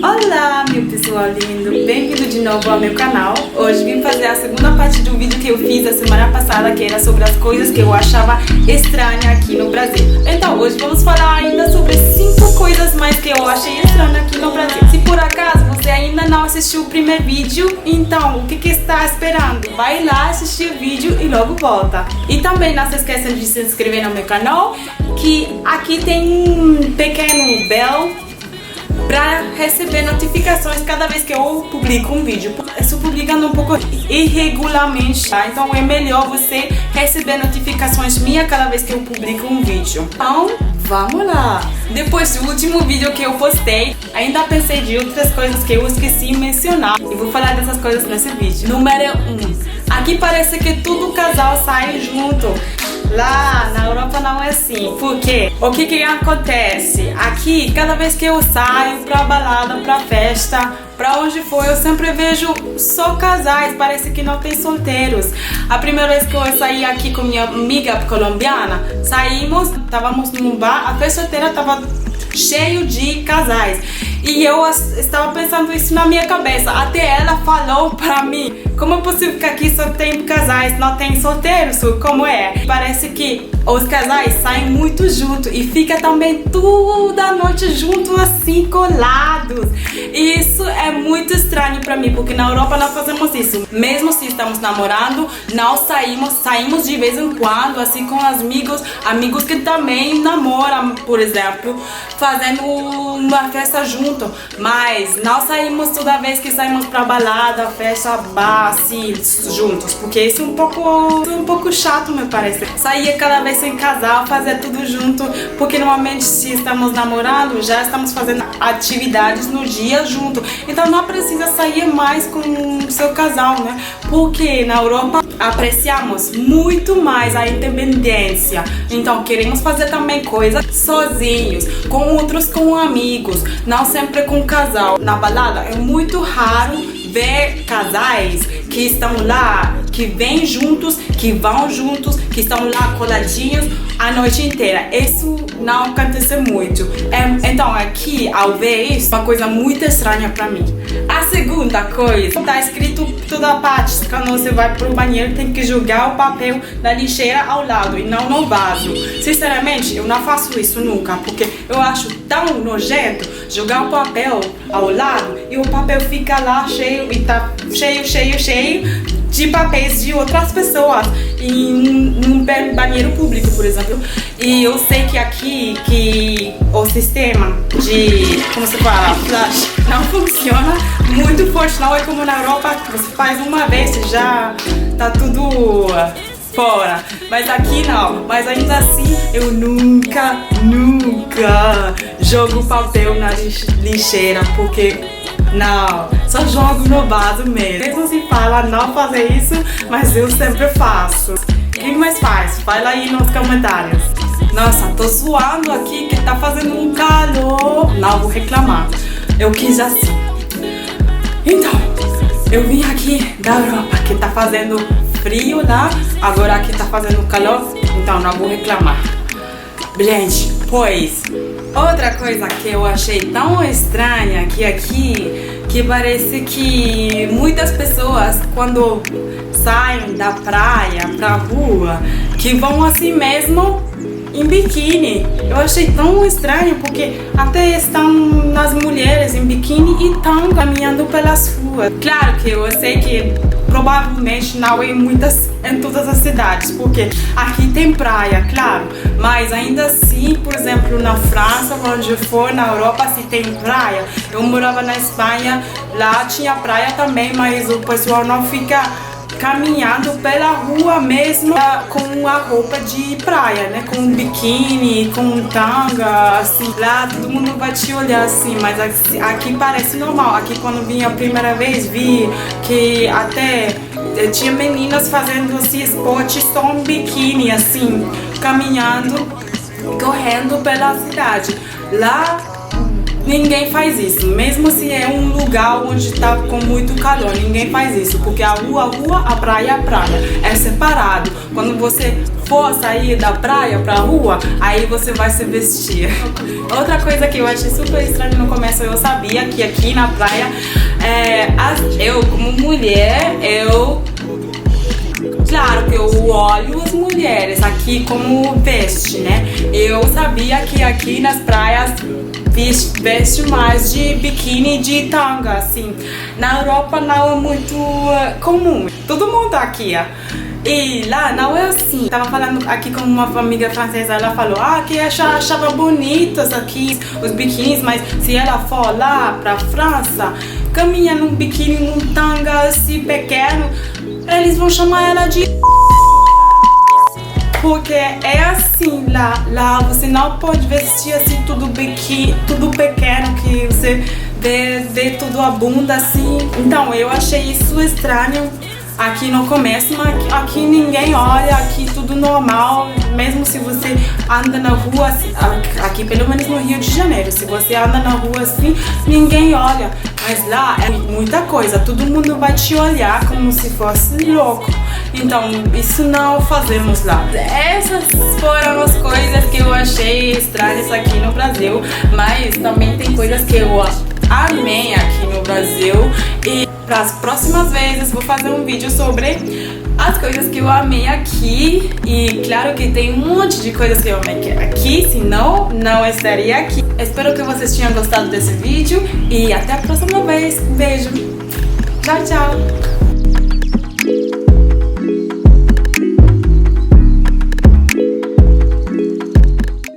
Olá, meu pessoal lindo, bem-vindo de novo ao meu canal. Hoje vim fazer a segunda parte do vídeo que eu fiz a semana passada, que era sobre as coisas que eu achava estranha aqui no Brasil. Então hoje vamos falar ainda sobre 5 coisas mais que eu achei estranha aqui no Brasil. Se por acaso você ainda não assistiu o primeiro vídeo, então o que está esperando? Vai lá assistir o vídeo e logo volta. E também não se esqueçam de se inscrever no meu canal, que aqui tem um pequeno bell para receber notificações cada vez que eu publico um vídeo. Eu estou publicando um pouco irregularmente, tá? Então é melhor você receber notificações minhas cada vez que eu publico um vídeo. Então, vamos lá! Depois do último vídeo que eu postei, ainda pensei de outras coisas que eu esqueci de mencionar. E vou falar dessas coisas nesse vídeo. Número 1. Aqui parece que todo casal sai junto. Lá na Europa não é assim. Por quê? O que acontece? Aqui, cada vez que eu saio pra balada, pra festa, pra onde for, eu sempre vejo só casais. Parece que não tem solteiros. A primeira vez que eu saí aqui com minha amiga colombiana, saímos, estávamos num bar, a festa inteira tava cheio de casais. E eu estava pensando isso na minha cabeça. Até ela falou pra mim: como é possível que aqui só tem casais, não tem solteiros? Como é? Parece que os casais saem muito juntos e fica também toda a noite juntos assim, colados. E isso é muito estranho pra mim, porque na Europa não fazemos isso. Mesmo se estamos namorando, não saímos de vez em quando, assim, com amigos que também namoram, por exemplo, fazendo uma festa junto. Mas não saímos toda vez que saímos pra balada, festa, bar, assim, juntos, porque isso é um pouco chato, me parece. Sair cada vez em casal, fazer tudo junto, porque normalmente se estamos namorando, já estamos fazendo atividades no dia junto. Então não precisa sair mais com o seu casal, né? Porque na Europa apreciamos muito mais a independência. Então queremos fazer também coisas sozinhos, com outros, com amigos, não sempre com casal. Na balada é muito raro ver casais que estão lá, que vêm juntos, que vão juntos, que estão lá coladinhos a noite inteira. Isso não acontece muito. Então aqui, ao ver isso, uma coisa muito estranha pra mim. A segunda coisa, tá escrito toda parte, quando você vai pro banheiro tem que jogar o papel na lixeira ao lado e não no vaso. Sinceramente, eu não faço isso nunca, porque eu acho tão nojento jogar o papel ao lado e o papel fica lá cheio e tá cheio de papéis de outras pessoas em um banheiro público, por exemplo. E eu sei que aqui que o sistema de, como se fala, flush não funciona muito forte, não é como na Europa, que você faz uma vez e já tá tudo fora. Mas aqui não. Mas ainda assim eu nunca jogo papel na lixeira, porque não, só jogo no vaso mesmo. Mesmo se fala não fazer isso, mas eu sempre faço. Quem mais faz? Fala aí nos comentários. Nossa, tô suando aqui que tá fazendo um calor. Não vou reclamar, eu quis assim. Então, eu vim aqui da Europa, que tá fazendo frio lá, agora aqui tá fazendo calor, então não vou reclamar. Gente, pois, outra coisa que eu achei tão estranha que aqui, que parece que muitas pessoas quando saem da praia pra rua, que vão assim mesmo em biquíni. Eu achei tão estranho, porque até estão as mulheres em biquíni e estão caminhando pelas ruas. Claro que eu sei que provavelmente não em todas as cidades, porque aqui tem praia, claro, mas ainda assim, por exemplo, na França, onde eu for, na Europa, se tem praia. Eu morava na Espanha, lá tinha praia também, mas o pessoal não fica caminhando pela rua mesmo com a roupa de praia, né? Com biquíni, com tanga, assim. Lá todo mundo vai te olhar assim, mas aqui parece normal. Aqui quando vim a primeira vez, vi que até tinha meninas fazendo esse esporte só em biquíni, assim, caminhando, correndo pela cidade. Lá ninguém faz isso, mesmo se é um lugar onde tá com muito calor, ninguém faz isso, porque a rua, a praia, é separado. Quando você for sair da praia pra rua, aí você vai se vestir. Outra coisa que eu achei super estranha no começo, eu sabia que aqui na praia, eu como mulher, claro que eu olho as mulheres aqui como veste, né? Eu sabia que aqui nas praias veste mais de biquíni, de tanga, assim. Na Europa não é muito comum. Todo mundo aqui, e lá não é assim. Tava falando aqui com uma amiga francesa, ela falou que achava bonitos aqui os biquínis, mas se ela for lá pra França, caminha num biquíni, num tanga assim pequeno, eles vão chamar ela de porque é assim lá você não pode vestir assim tudo pequeno, que você vê tudo a bunda assim. Então eu achei isso estranho aqui no começo, mas aqui ninguém olha, aqui tudo normal, mesmo se você anda na rua, assim, aqui pelo menos no Rio de Janeiro, se você anda na rua assim, ninguém olha, mas lá é muita coisa, todo mundo vai te olhar como se fosse louco, então isso não fazemos lá. Essas foram as coisas que eu achei estranhas aqui no Brasil, mas também tem coisas que eu amei aqui no Brasil, e para as próximas vezes vou fazer um vídeo sobre as coisas que eu amei aqui. E claro que tem um monte de coisas que eu amei aqui, senão não estaria aqui. Espero que vocês tenham gostado desse vídeo e até a próxima vez. Beijo. Tchau, tchau.